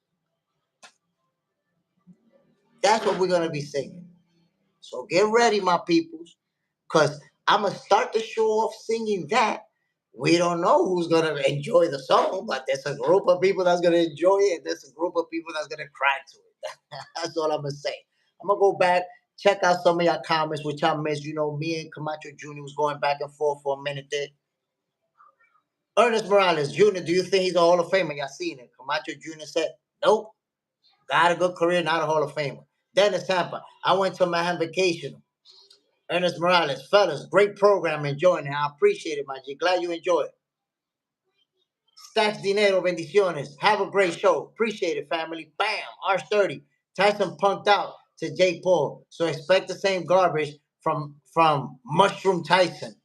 That's what we're going to be singing. So get ready, my peoples, because I'm going to start the show off singing that. We don't know who's going to enjoy the song, but there's a group of people that's going to enjoy it. There's a group of people that's going to cry to it. That's all I'm going to say. I'm going to go back, check out some of your comments, which I missed. You know, me and Camacho Jr. was going back and forth for a minute there. Ernest Morales Jr., do you think he's a Hall of Famer? Y'all seen it. Camacho Jr. said, nope. Got a good career, not a Hall of Famer. Dennis Tampa, I went to Manhattan vacation. Ernest Morales, fellas, great program, enjoying it. I appreciate it, my G. Glad you enjoy it. Stacks Dinero, bendiciones. Have a great show. Appreciate it, family. Bam, R30. Tyson punked out to Jake Paul, so expect the same garbage from Mushroom Tyson.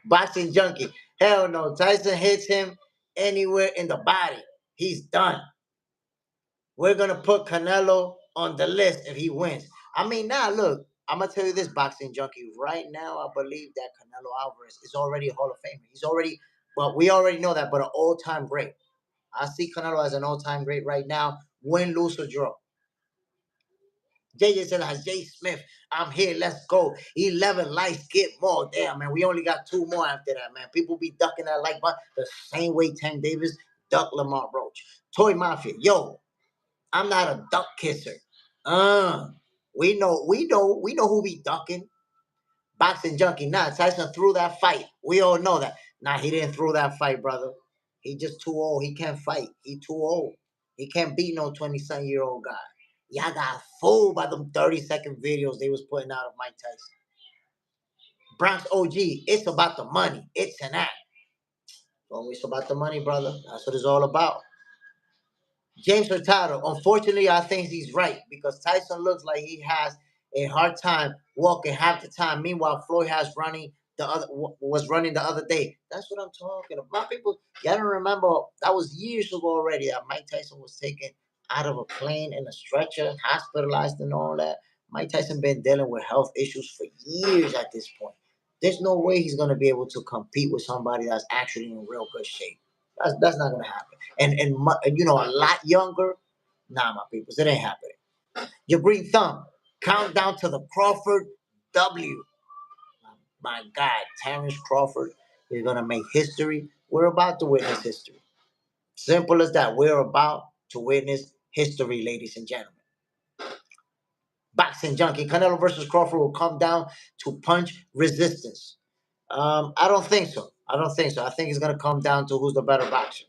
Boxing junkie. Hell no. Tyson hits him anywhere in the body. He's done. We're going to put Canelo on the list if he wins. I mean, now, look, I'm going to tell you this, boxing junkie. Right now, I believe that Canelo Alvarez is already a Hall of Famer. He's already, well, we already know that, but an all-time great. I see Canelo as an all-time great right now. Win, lose, or draw. JJ said, JSmiff, I'm here. Let's go. 11 likes, get more. Damn, man. We only got 2 more after that, man. People be ducking that like button the same way Tank Davis ducked Lamar Roach. Toy Mafia, yo, I'm not a duck kisser. We know who be ducking. Boxing junkie. Nah, Tyson threw that fight. We all know that. Nah, he didn't throw that fight, brother. He just too old. He can't fight. He too old. He can't beat no 20-some-year-old guy. Y'all got fooled by them 30-second videos they was putting out of Mike Tyson. Bronx OG, it's about the money. It's an act. Always about the money, brother. That's what it's all about. James Hurtado, unfortunately, I think he's right because Tyson looks like he has a hard time walking half the time. Meanwhile, Floyd was running the other day. That's what I'm talking about. My people, you gotta remember that was years ago already that Mike Tyson was taken out of a plane in a stretcher, hospitalized and all that. Mike Tyson been dealing with health issues for years at this point. There's no way he's gonna be able to compete with somebody that's actually in real good shape. That's not gonna happen. And you know, a lot younger. Nah, my people, it ain't happening. Your green thumb. Countdown to the Crawford W. My God, Terrence Crawford is gonna make history. We're about to witness history. Simple as that. We're about to witness history, ladies and gentlemen. Boxing junkie. Canelo versus Crawford will come down to punch resistance. I don't think so. I think it's gonna come down to who's the better boxer.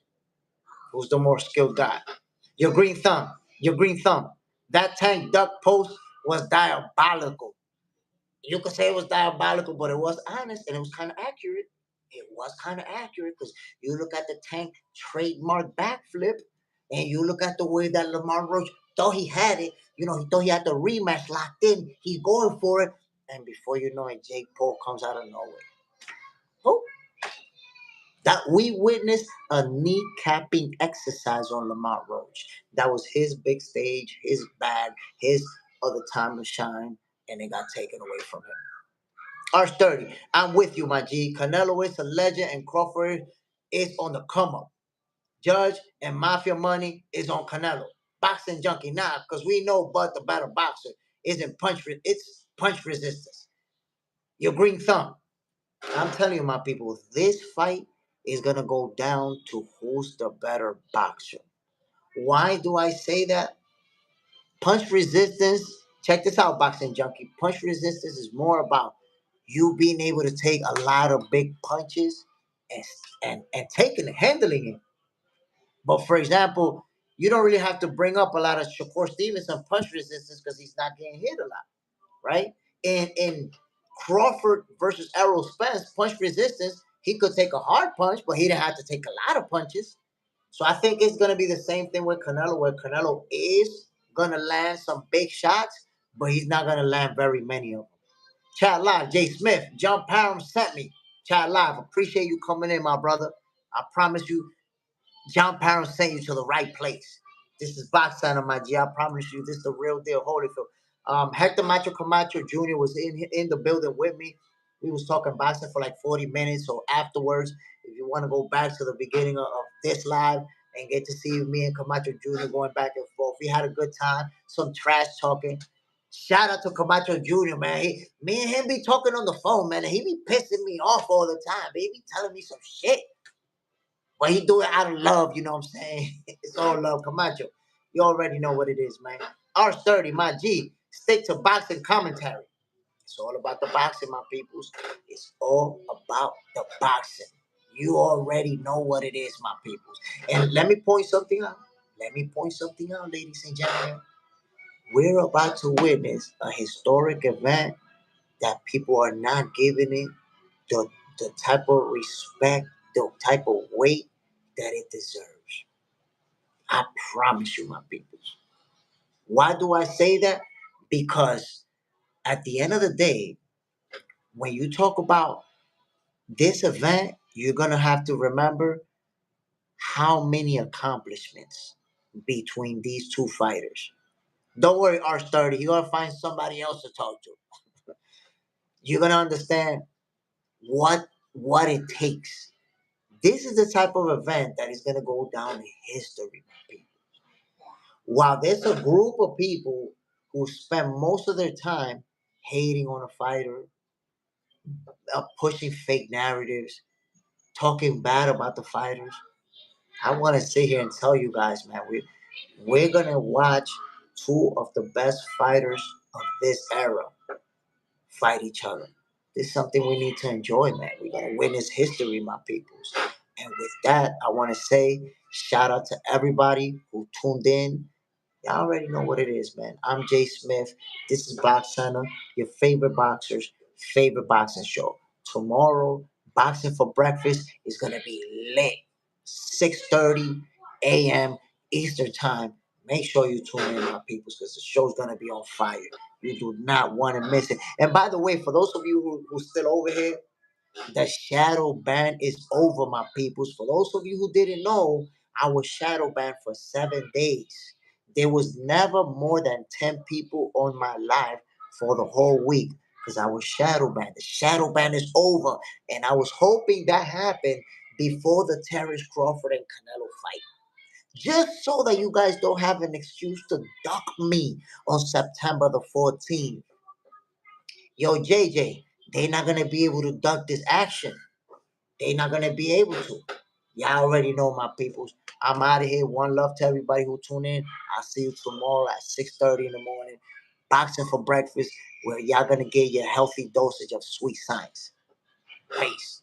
Who's the more skilled guy? Your green thumb. That Tank Duck post was diabolical. You could say it was diabolical, but it was honest and it was kind of accurate. It was kind of accurate because you look at the Tank trademark backflip and you look at the way that Lamar Roach thought he had it. You know, he thought he had the rematch locked in. He's going for it. And before you know it, Jake Paul comes out of nowhere. Oh, that we witnessed a kneecapping exercise on Lamar Roach. That was his big stage, his bag, his other time to shine, and it got taken away from him. R30, I'm with you, my G. Canelo is a legend, and Crawford is on the come up. Judge and Mafia money is on Canelo. Boxing junkie, nah, because we know Bud the better boxer isn't it's punch resistance. Your green thumb. I'm telling you, my people, this fight is going to go down to who's the better boxer. Why do I say that? Punch resistance Check this out, boxing junkie. Punch resistance is more about you being able to take a lot of big punches and taking it, handling it. But for example, you don't really have to bring up a lot of Shakur Stevenson punch resistance because he's not getting hit a lot, right? In Crawford versus Errol Spence, punch resistance, he could take a hard punch, but he didn't have to take a lot of punches. So I think it's gonna be the same thing with Canelo, where Canelo is gonna land some big shots, but he's not gonna land very many of them. Chat live, JSmiff, John Parham sent me. Chat live, appreciate you coming in, my brother. I promise you, John Parham sent you to the right place. This is Box Center, my G. I promise you, this is the real deal, Holyfield. Hector Macho Camacho Jr. was in the building with me. We was talking boxing for like 40 minutes. So afterwards, if you want to go back to the beginning of this live and get to see me and Camacho Jr. going back and forth, we had a good time. Some trash talking. Shout out to Camacho Jr., man. Me and him be talking on the phone, man, and he be pissing me off all the time. Baby, telling me some shit. But he do it out of love, you know what I'm saying? It's all love. Camacho, you already know what it is, man. R30, my G, stick to boxing commentary. It's all about the boxing, my peoples. It's all about the boxing. You already know what it is, my peoples. And let me point something out. Ladies and gentlemen. We're about to witness a historic event that people are not giving it the, the type of respect, the type of weight that it deserves. I promise you, my people. Why do I say that? Because at the end of the day, when you talk about this event, you're going to have to remember how many accomplishments between these two fighters. Don't worry, R30, you're going to find somebody else to talk to. You're going to understand what it takes. This is the type of event that is going to go down in history, my people. While there's a group of people who spend most of their time hating on a fighter, pushing fake narratives, talking bad about the fighters, I want to sit here and tell you guys, man, we're going to watch two of the best fighters of this era fight each other. This is something we need to enjoy, man. We're going to witness history, my peoples. And with that, I want to say shout out to everybody who tuned in. Y'all already know what it is, man. I'm JSmiff. This is Box Center, your favorite boxer's favorite boxing show. Tomorrow, Boxing for Breakfast is going to be lit. 6:30 a.m. Eastern Time. Make sure you tune in, my peoples, because the show's going to be on fire. You do not want to miss it. And by the way, for those of you who's still over here, the shadow ban is over, my peoples. For those of you who didn't know, I was shadow banned for 7 days. There was never more than 10 people on my live for the whole week because I was shadow banned. The shadow ban is over. And I was hoping that happened before the Terrence Crawford and Canelo fight. Just so that you guys don't have an excuse to duck me on September the 14th. Yo, JJ, they're not going to be able to duck this action. They're not going to be able to. Y'all already know, my peoples. I'm out of here. One love to everybody who tune in. I'll see you tomorrow at 6:30 in the morning. Boxing for breakfast, where y'all going to get your healthy dosage of sweet science. Peace.